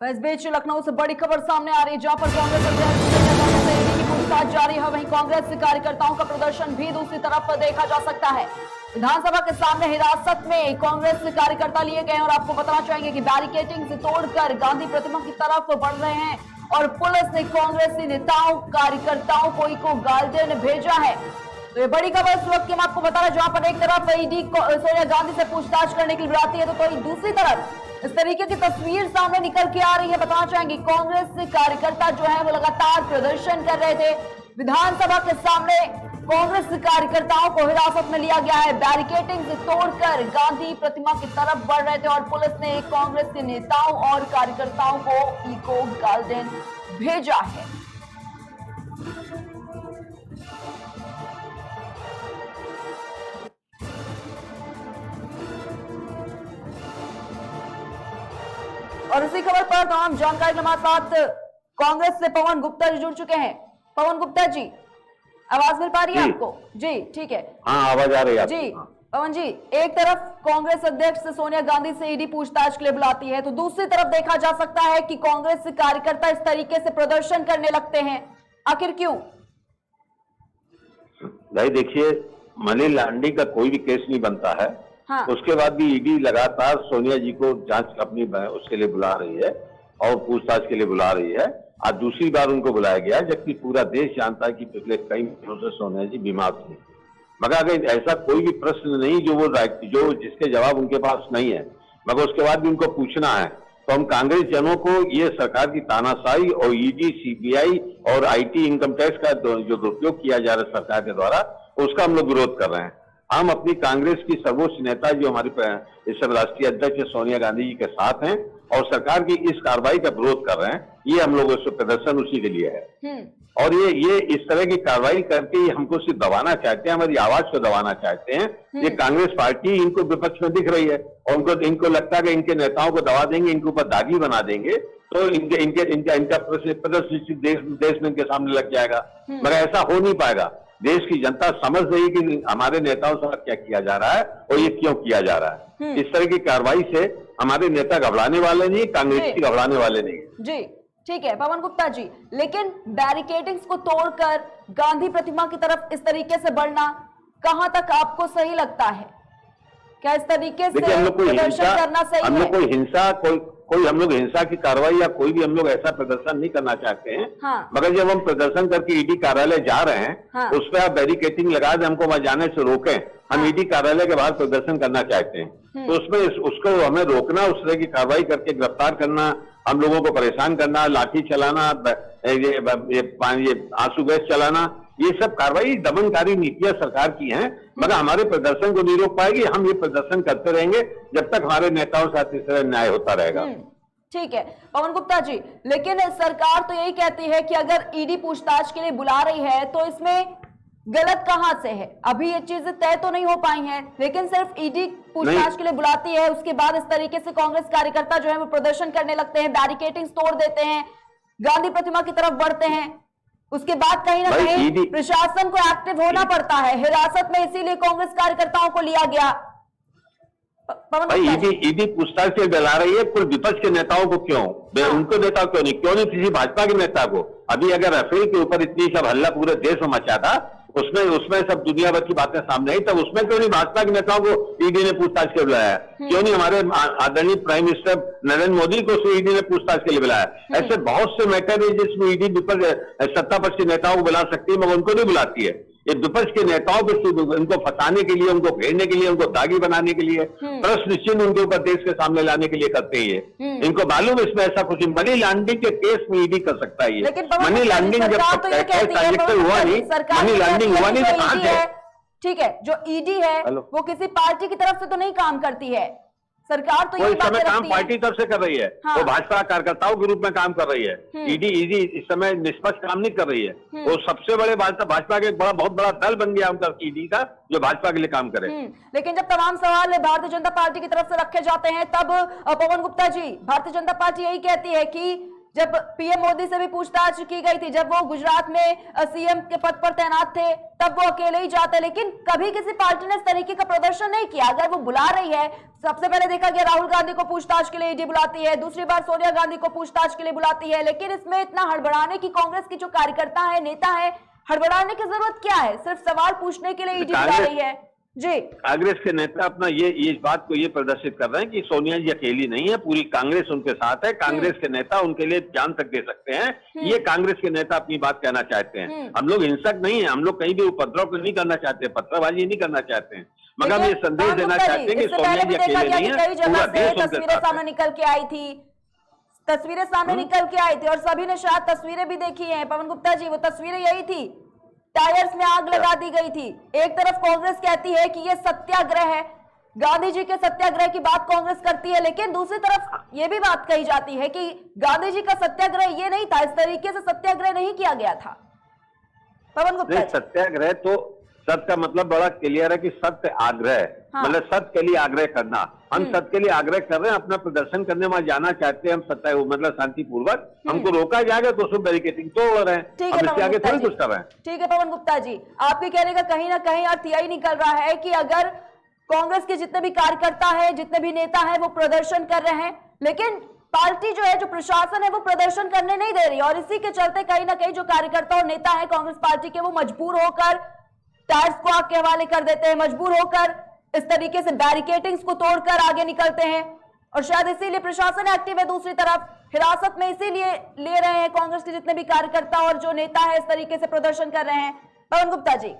तो इस बीच लखनऊ से बड़ी खबर सामने आ रही है, जहां पर कांग्रेस अध्यक्ष सोनिया गांधी से ईडी की पूछताछ जारी है। वहीं कांग्रेस कार्यकर्ताओं का प्रदर्शन भी दूसरी तरफ देखा जा सकता है। विधानसभा के सामने हिरासत में कांग्रेस कार्यकर्ता लिए गए और आपको बताना चाहेंगे कि बैरिकेडिंग से तोड़कर गांधी प्रतिमा की तरफ बढ़ रहे हैं और पुलिस ने कांग्रेसी नेताओं कार्यकर्ताओं को गार्डन भेजा है। तो ये बड़ी खबर इस वक्त की हम आपको बता रहे हैं, जहां पर एक तरफ ईडी सोनिया गांधी से पूछताछ करने के लिए बुलाती है, तो दूसरी तरफ इस तरीके की तस्वीर सामने निकल के आ रही है। बताना चाहेंगे कांग्रेस कार्यकर्ता जो है वो लगातार प्रदर्शन कर रहे थे। विधानसभा के सामने कांग्रेस कार्यकर्ताओं को हिरासत में लिया गया है, बैरिकेडिंग से तोड़कर गांधी प्रतिमा की तरफ बढ़ रहे थे और पुलिस ने कांग्रेस के नेताओं और कार्यकर्ताओं को इको गार्डन भेजा है। और इसी खबर पर तमाम जानकारी के हमारे साथ कांग्रेस से पवन गुप्ता जी जुड़ चुके हैं। पवन गुप्ता जी, आवाज मिल पा रही है आपको? जी ठीक है, हाँ आवाज आ रही है जी। पवन जी, एक तरफ कांग्रेस अध्यक्ष सोनिया गांधी से ईडी पूछताछ के लिए बुलाती है, तो दूसरी तरफ देखा जा सकता है कि कांग्रेस कार्यकर्ता इस तरीके से प्रदर्शन करने लगते हैं। आखिर क्यों? भाई देखिए, मनी लॉन्ड्रिंग का कोई भी केस नहीं बनता है। हाँ। उसके बाद भी ईडी लगातार सोनिया जी को जांच अपनी उसके लिए बुला रही है और पूछताछ के लिए बुला रही है। आज दूसरी बार उनको बुलाया गया, जबकि पूरा देश जानता है कि पिछले कई महीनों से सोनिया जी बीमार थी। मगर अगर ऐसा कोई भी प्रश्न नहीं जो जिसके जवाब उनके पास नहीं है, मगर उसके बाद भी उनको पूछना है, तो हम कांग्रेस जनों को ये सरकार की तानाशाही और ईडी, सीबीआई और आईटी इनकम टैक्स का जो दुरुपयोग किया जा रहा है सरकार के द्वारा, उसका हम लोग विरोध कर रहे हैं। हम अपनी कांग्रेस की सर्वोच्च नेता जो हमारी इस समय राष्ट्रीय अध्यक्ष सोनिया गांधी जी के साथ हैं और सरकार की इस कार्रवाई का विरोध कर रहे हैं। ये हम लोगों से प्रदर्शन उसी के लिए है। और ये इस तरह की कार्रवाई करके हमको सिर्फ दबाना चाहते हैं, हमारी आवाज को दबाना चाहते हैं। ये कांग्रेस पार्टी इनको विपक्ष में दिख रही है और इनको लगता है कि इनके नेताओं को दबा देंगे, इनके ऊपर दागी बना देंगे, तो इनका प्रदर्शन देश में इनके सामने लग जाएगा। मगर ऐसा हो नहीं पाएगा। देश की जनता समझ रही है कि हमारे नेताओं से क्या किया जा रहा है और ये क्यों किया जा रहा है। इस तरह की कार्रवाई से हमारे नेता घबराने वाले नहीं, कांग्रेस घबराने वाले नहीं। जी ठीक है पवन गुप्ता जी, लेकिन बैरिकेडिंग्स को तोड़कर गांधी प्रतिमा की तरफ इस तरीके से बढ़ना कहां तक आपको सही लगता है? क्या इस तरीके से प्रदर्शन करना सही है? हम लोग कोई हिंसा कोई हम लोग हिंसा की कार्रवाई या कोई भी हम लोग ऐसा प्रदर्शन नहीं करना चाहते हैं। हाँ। मगर जब हम प्रदर्शन करके ईडी कार्यालय जा रहे हैं, हाँ। उस पर आप बैरिकेडिंग लगा दें, हमको वहां जाने से रोकें, हम ईडी कार्यालय के बाहर प्रदर्शन करना चाहते हैं, तो उसमें उसको हमें रोकना, उस तरह की कार्रवाई करके गिरफ्तार करना, हम लोगों को परेशान करना, लाठी चलाना, ये आंसू गैस चलाना, ये सब कार्रवाई दमनकारी नीतियां सरकार की हैं। मगर हमारे प्रदर्शन को नहीं रोक पाएगी। हम ये प्रदर्शन करते रहेंगे जब तक हमारे नेताओं के साथ इस तरह न्याय होता रहेगा। ठीक है पवन गुप्ता जी, लेकिन सरकार तो यही कहती है कि अगर ईडी पूछताछ के लिए बुला रही है तो इसमें गलत कहां से है? अभी ये चीजें तय तो नहीं हो पाई हैं, लेकिन सिर्फ ईडी पूछताछ के लिए बुलाती है, उसके बाद इस तरीके से कांग्रेस कार्यकर्ता जो है वो प्रदर्शन करने लगते हैं, बैरिकेडिंग तोड़ देते हैं, गांधी प्रतिमा की तरफ बढ़ते हैं। उसके बाद कहीं ना कहीं प्रशासन को एक्टिव होना पड़ता है हिरासत में, इसीलिए कांग्रेस कार्यकर्ताओं को लिया गया। ईडी पूछताछ से डरा रही है, कुल विपक्ष के नेताओं को क्यों? उनको नेता क्यों नहीं किसी भाजपा के नेता को? अभी अगर राफेल के ऊपर इतनी सब हल्ला पूरे देश में मचा था, उसमें सब दुनिया भर की बातें सामने आई, तब उसमें क्यों नहीं भाजपा के नेताओं को ईडी ने पूछताछ के लिए बुलाया? क्यों नहीं हमारे आदरणीय प्राइम मिनिस्टर नरेंद्र मोदी को ईडी ने पूछताछ के लिए बुलाया? ऐसे बहुत से मैटर है जिसमें ईडी सत्ता पक्ष के नेताओं को बुला सकती है, मगर उनको नहीं बुलाती है। ये विपक्ष के नेताओं को उनको फंसाने के लिए, उनको घेरने के लिए, उनको दागी बनाने के लिए, प्रश्न चिन्ह उनके ऊपर देश के सामने लाने के लिए करते हैं। इनको मालूम है इसमें ऐसा कुछ मनी लॉन्ड्रिंग के केस में ईडी कर सकता है। ये मनी लॉन्ड्रिंग जब ट्रांजेक्शन हुआ नहीं, मनी लॉन्ड्रिंग हुआ नहीं, तो कहां से? ठीक है, जो ईडी है वो किसी पार्टी की तरफ से तो नहीं काम करती है, सरकार तो इस समय काम पार्टी तरफ से कर रही है। हाँ। वो भाजपा कार्यकर्ताओं के रूप में काम कर रही है। ईडी इस समय निष्पक्ष काम नहीं कर रही है। वो सबसे बड़े भाजपा के बहुत बड़ा दल बन गया उनका ईडी का, जो भाजपा के लिए काम करे। लेकिन जब तमाम सवाल भारतीय जनता पार्टी की तरफ से रखे जाते हैं, तब पवन गुप्ता जी, भारतीय जनता पार्टी यही कहती है कि जब पीएम मोदी से भी पूछताछ की गई थी, जब वो गुजरात में सीएम के पद पर तैनात थे तब वो अकेले ही जाते, लेकिन कभी किसी पार्टी ने इस तरीके का प्रदर्शन नहीं किया। अगर वो बुला रही है, सबसे पहले देखा गया राहुल गांधी को पूछताछ के लिए ईडी बुलाती है, दूसरी बार सोनिया गांधी को पूछताछ के लिए बुलाती है, लेकिन इसमें इतना हड़बड़ाने की कांग्रेस की जो कार्यकर्ता है, नेता है, हड़बड़ाने की जरूरत क्या है? सिर्फ सवाल पूछने के लिए ईडी बुला रही है जी। कांग्रेस के नेता अपना ये इस बात को ये प्रदर्शित कर रहे हैं कि सोनिया जी अकेली नहीं है, पूरी कांग्रेस उनके साथ है। कांग्रेस के नेता उनके लिए जान तक दे सकते हैं। ये कांग्रेस के नेता अपनी बात कहना चाहते हैं। हम लोग हिंसक नहीं है, हम लोग कहीं भी उपद्रव नहीं करना चाहते, पत्थरबाजी नहीं करना चाहते हैं, मगर हम ये संदेश देना चाहते हैं कि सोनिया जी अकेले नहीं है, पूरा देश उनके तस्वीरें साथ सामने निकल के आई थी, तस्वीरें सामने निकल के आई थी और सभी ने शायद तस्वीरें भी देखी हैं। पवन गुप्ता जी, वो तस्वीरें यही थी, टायर्स में आग लगा दी गई थी। एक तरफ कांग्रेस कहती है कि ये सत्याग्रह है, गांधी जी के सत्याग्रह की बात कांग्रेस करती है, लेकिन दूसरी तरफ ये भी बात कही जाती है कि गांधी जी का सत्याग्रह ये नहीं था, इस तरीके से सत्याग्रह नहीं किया गया था। पवन गुप्ता जी, सत्याग्रह तो सत्य का मतलब बड़ा क्लियर है कि सत्य आग्रह, मतलब सत्य के लिए आग्रह करना। हम सत्य के लिए आग्रह कर रहे हैं, अपना प्रदर्शन करने में जाना चाहते हैं हम सत्य, मतलब शांतिपूर्वक। हमको रोका जाएगा तो उसमें बैरिकेडिंग तो हो रहे हैं, हम इसके आगे थोड़ी कुछ कर रहे हैं। ठीक है पवन गुप्ता जी, आपके कहने का कहीं ना कहीं अर्थ यही निकल रहा है कि अगर कांग्रेस के जितने भी कार्यकर्ता है, जितने भी नेता है, वो प्रदर्शन कर रहे हैं, लेकिन पार्टी जो है, जो प्रशासन है, वो प्रदर्शन करने नहीं दे रही, और इसी के चलते कहीं ना कहीं जो कार्यकर्ता और नेता है कांग्रेस पार्टी के, वो मजबूर होकर टायर्स को आग के हवाले कर देते हैं, मजबूर होकर इस तरीके से बैरिकेडिंग्स को तोड़कर आगे निकलते हैं, और शायद इसीलिए प्रशासन एक्टिव है। दूसरी तरफ हिरासत में इसीलिए ले रहे हैं कांग्रेस के जितने भी कार्यकर्ता और जो नेता है, इस तरीके से प्रदर्शन कर रहे हैं। पवन गुप्ता जी,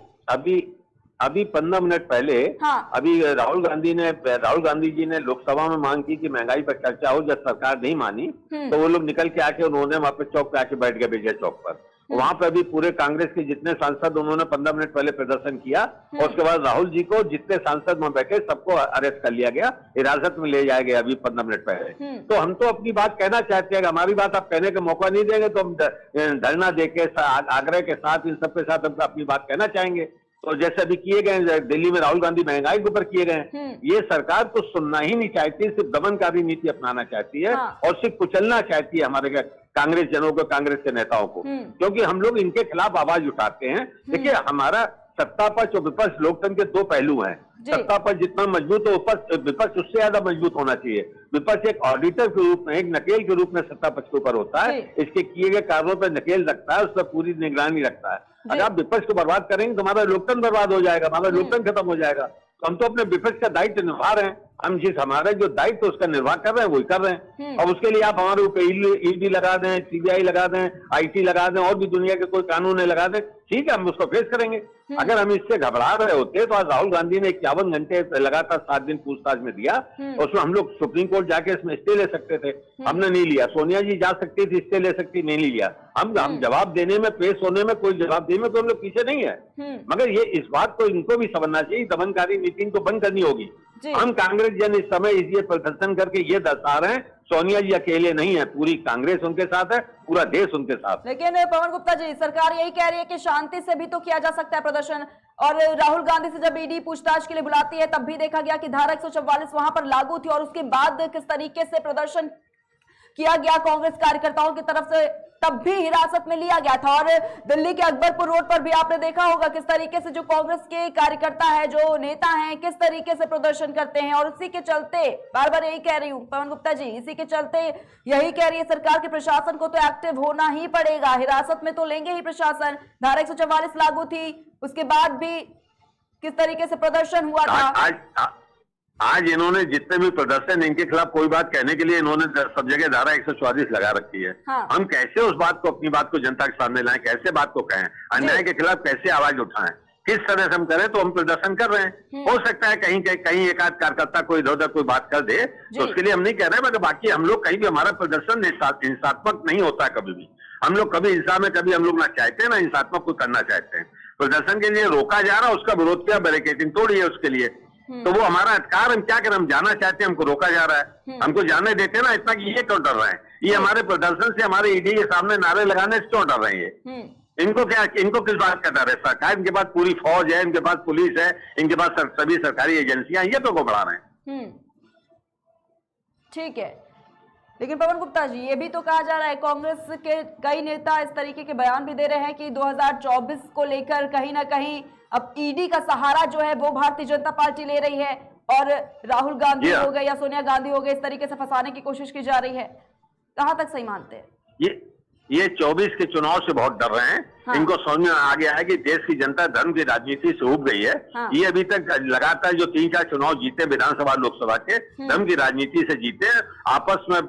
अभी 15 मिनट पहले अभी राहुल गांधी जी ने लोकसभा में मांग की कि महंगाई पर चर्चा हो। जब सरकार नहीं मानी तो वो लोग निकल के आके उन्होंने वहां पे चौक पे आके बैठ गए, विजय चौक पर। वहां पर अभी पूरे कांग्रेस के जितने सांसद, उन्होंने 15 मिनट पहले प्रदर्शन किया, और उसके बाद राहुल जी को, जितने सांसद वहां बैठे, सबको अरेस्ट कर लिया गया, हिरासत में ले जाया गया अभी 15 मिनट पहले। तो हम तो अपनी बात कहना चाहते हैं, हमारी बात आप कहने का मौका नहीं देंगे तो हम धरना देके आग्रह के साथ इन सबके साथ हम अपनी बात कहना चाहेंगे। तो जैसे अभी किए गए दिल्ली में राहुल गांधी महंगाई के ऊपर किए गए, ये सरकार तो सुनना ही नहीं चाहती, सिर्फ दमनकारी नीति अपनाना चाहती है और सिर्फ कुचलना चाहती है हमारे कांग्रेस जनों को, कांग्रेस के नेताओं को, क्योंकि हम लोग इनके खिलाफ आवाज उठाते हैं। देखिए, हमारा सत्ता पक्ष और विपक्ष लोकतंत्र के दो पहलू हैं। सत्ता पक्ष जितना मजबूत हो, विपक्ष उससे ज्यादा मजबूत होना चाहिए। विपक्ष एक ऑडिटर के रूप में, एक नकेल के रूप में सत्ता पक्ष के ऊपर होता है, इसके किए गए कार्यों पर नकेल रखता है, उस पर पूरी निगरानी रखता है। अगर आप विपक्ष को बर्बाद करेंगे तो हमारा लोकतंत्र बर्बाद हो जाएगा, हमारा लोकतंत्र खत्म हो जाएगा। तो हम तो अपने विपक्ष का दायित्व निभा रहे हैं, हम जिस हमारे जो दायित्व उसका निर्वाह कर रहे हैं वही कर रहे हैं। अब उसके लिए आप हमारे ऊपर ईडी लगा दें, सीबीआई लगा दें, आईटी लगा दें, और भी दुनिया के कोई कानून लगा दें, ठीक है, हम उसको फेस करेंगे। अगर हम इससे घबरा रहे होते तो आज राहुल गांधी ने 51 घंटे लगातार 7 दिन पूछताछ में दिया, और उसमें हम लोग सुप्रीम कोर्ट जाके इसमें स्टे ले सकते थे, हमने नहीं लिया। सोनिया जी जा सकती थी, स्टे ले सकती, नहीं लिया। हम जवाब देने में, पेश होने में, कोई जवाब देने में तो हम लोग पीछे नहीं है, मगर ये इस बात को इनको भी समझना चाहिए, दमनकारी नीति इनको बंद करनी होगी। हम कांग्रेस जन इस समय इसलिए प्रदर्शन करके ये दर्शा रहे हैं, सोनिया जी अकेले नहीं है, पूरी कांग्रेस उनके साथ है, पूरा देश उनके साथ। लेकिन पवन गुप्ता जी, सरकार यही कह रही है कि शांति से भी तो किया जा सकता है प्रदर्शन, और राहुल गांधी से जब ईडी पूछताछ के लिए बुलाती है तब भी देखा गया कि धारा 144 वहां पर लागू थी, और उसके बाद किस तरीके से प्रदर्शन किया गया कांग्रेस कार्यकर्ताओं की तरफ से, तब भी हिरासत में लिया गया था। और दिल्ली के अकबरपुर रोड पर भी आपने देखा होगा किस तरीके से जो कांग्रेस के कार्यकर्ता है, जो नेता हैं, किस तरीके से प्रदर्शन करते हैं। और इसी के चलते, बार बार यही कह रही हूँ पवन गुप्ता जी, इसी के चलते यही कह रही है सरकार के प्रशासन को तो एक्टिव होना ही पड़ेगा, हिरासत में तो लेंगे ही प्रशासन। धारा 144 लागू थी, उसके बाद भी किस तरीके से प्रदर्शन हुआ था। आज इन्होंने जितने भी प्रदर्शन, इनके खिलाफ कोई बात कहने के लिए इन्होंने सब जगह धारा 144 लगा रखी है। हम कैसे उस बात को, अपनी बात को जनता के सामने लाएं, कैसे बात को कहें, अन्याय के खिलाफ कैसे आवाज उठाएं, किस तरह से हम करें। तो हम प्रदर्शन कर रहे हैं, हो सकता है कहीं एक आध कार्यकर्ता कोई इधर उधर कोई बात कर दे, तो उसके लिए हम नहीं कह रहे, मगर बाकी हम लोग कहीं भी, हमारा प्रदर्शन हिंसात्मक नहीं होता कभी भी। हम लोग कभी हिंसा में, कभी हम लोग ना चाहते हैं ना हिंसात्मक को करना चाहते हैं। प्रदर्शन के लिए रोका जा रहा, उसका विरोध किया, बैरिकेडिंग तोड़ी है उसके लिए, तो वो हमारा अधिकार, हम क्या करें, हम जाना चाहते हैं, हमको रोका जा रहा है, हमको जाने देते हैं ना, इतना कि ये क्यों डर रहे हैं, ये हमारे प्रदर्शन से, हमारे ईडी के सामने नारे लगाने से क्यों डर रहे हैं। इनको क्या, इनको किस बात का डर है? सरकार, इनके पास पूरी फौज है, इनके पास पुलिस है, इनके पास सभी सरकारी एजेंसियां, ये तो को बढ़ा रहे हैं। ठीक है, लेकिन पवन गुप्ता जी, ये भी तो कहा जा रहा है, कांग्रेस के कई नेता इस तरीके के बयान भी दे रहे हैं कि 2024 को लेकर कहीं ना कहीं अब ईडी का सहारा जो है वो भारतीय जनता पार्टी ले रही है और राहुल गांधी हो गए या सोनिया गांधी हो गए, इस तरीके से फंसाने की कोशिश की जा रही है। कहां तक सही मानते हैं? ये 24 के चुनाव से बहुत डर रहे हैं। हाँ। इनको समझ में आ गया है कि देश की जनता धर्म की राजनीति से उब गई है। हाँ। ये अभी तक लगातार जो 3-4 चुनाव जीते विधानसभा लोकसभा के धर्म की राजनीति से जीते, आपस में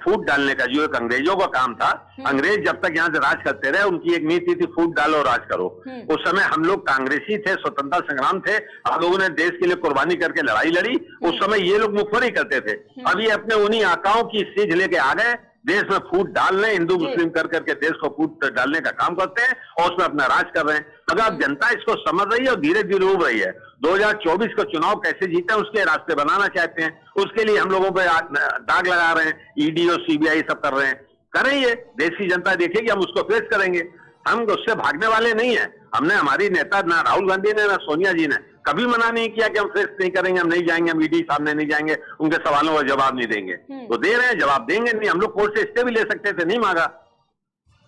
फूट डालने का जो एक अंग्रेजों का काम था। अंग्रेज जब तक यहाँ से राज करते रहे, उनकी एक नीति थी फूट डालो राज करो। उस समय हम लोग कांग्रेसी थे, स्वतंत्रता संग्राम थे, हम लोगों ने देश के लिए कुर्बानी करके लड़ाई लड़ी। उस समय ये लोग मुखबरी करते थे। अब ये अपने उन्हीं आकाओं की सीध लेके आ गए, देश में फूट डालने, हिंदू मुस्लिम कर करके देश को फूट डालने का काम करते हैं और उसमें अपना राज कर रहे हैं। मगर अब जनता इसको समझ रही है और धीरे धीरे उब रही है। 2024 का चुनाव कैसे जीते उसके रास्ते बनाना चाहते हैं, उसके लिए हम लोगों पे दाग लगा रहे हैं। ईडी और सीबीआई सब कर रहे हैं, करेंगे, देश की जनता देखेगी, हम उसको फेस करेंगे। हम उससे भागने वाले नहीं है। हमने, हमारी नेता ना राहुल गांधी ने ना सोनिया जी ने कभी मना नहीं किया कि हम फेस नहीं करेंगे, हम नहीं जाएंगे, हम ईडी सामने नहीं जाएंगे, उनके सवालों का जवाब नहीं देंगे। तो दे रहे हैं, जवाब देंगे नहीं। हम लोग कोर्ट से स्टे भी ले सकते थे, नहीं मांगा।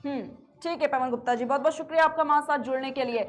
ठीक है पवन गुप्ता जी, बहुत बहुत शुक्रिया आपका हमारे साथ जुड़ने के लिए।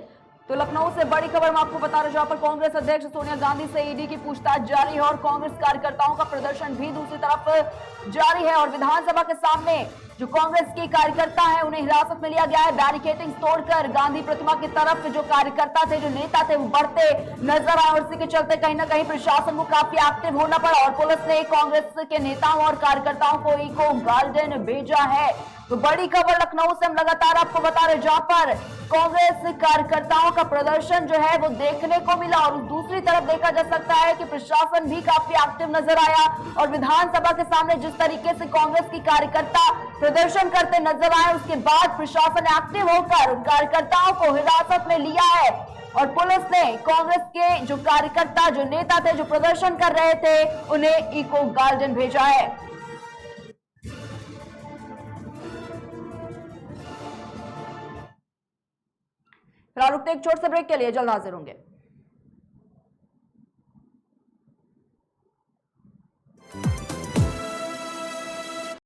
तो लखनऊ से बड़ी खबर मैं आपको बता रहा हूं, जहां पर कांग्रेस अध्यक्ष सोनिया गांधी से ईडी की पूछताछ जारी है और कांग्रेस कार्यकर्ताओं का प्रदर्शन भी दूसरी तरफ जारी है। और विधानसभा के सामने जो कांग्रेस के कार्यकर्ता है उन्हें हिरासत में लिया गया है। बैरिकेडिंग तोड़कर गांधी प्रतिमा की तरफ जो कार्यकर्ता थे, जो नेता थे, वो बढ़ते नजर आए और इसी के चलते कहीं ना कहीं प्रशासन को काफी एक्टिव होना पड़ा और पुलिस ने कांग्रेस के नेताओं और कार्यकर्ताओं को इको गार्डन भेजा है। तो बड़ी खबर लखनऊ से हम लगातार आपको बता रहे, जहां पर कांग्रेस कार्यकर्ताओं का प्रदर्शन जो है वो देखने को मिला और दूसरी तरफ देखा जा सकता है कि प्रशासन भी काफी एक्टिव नजर आया और विधानसभा के सामने जिस तरीके से कांग्रेस की कार्यकर्ता प्रदर्शन करते नजर आए, उसके बाद प्रशासन एक्टिव होकर उन कार्यकर्ताओं को हिरासत में लिया है और पुलिस ने कांग्रेस के जो कार्यकर्ता, जो नेता थे, जो प्रदर्शन कर रहे थे, उन्हें इको गार्डन भेजा है। फिलहाल रुकते एक छोटे से ब्रेक के लिए, जल्द हाजिर होंगे।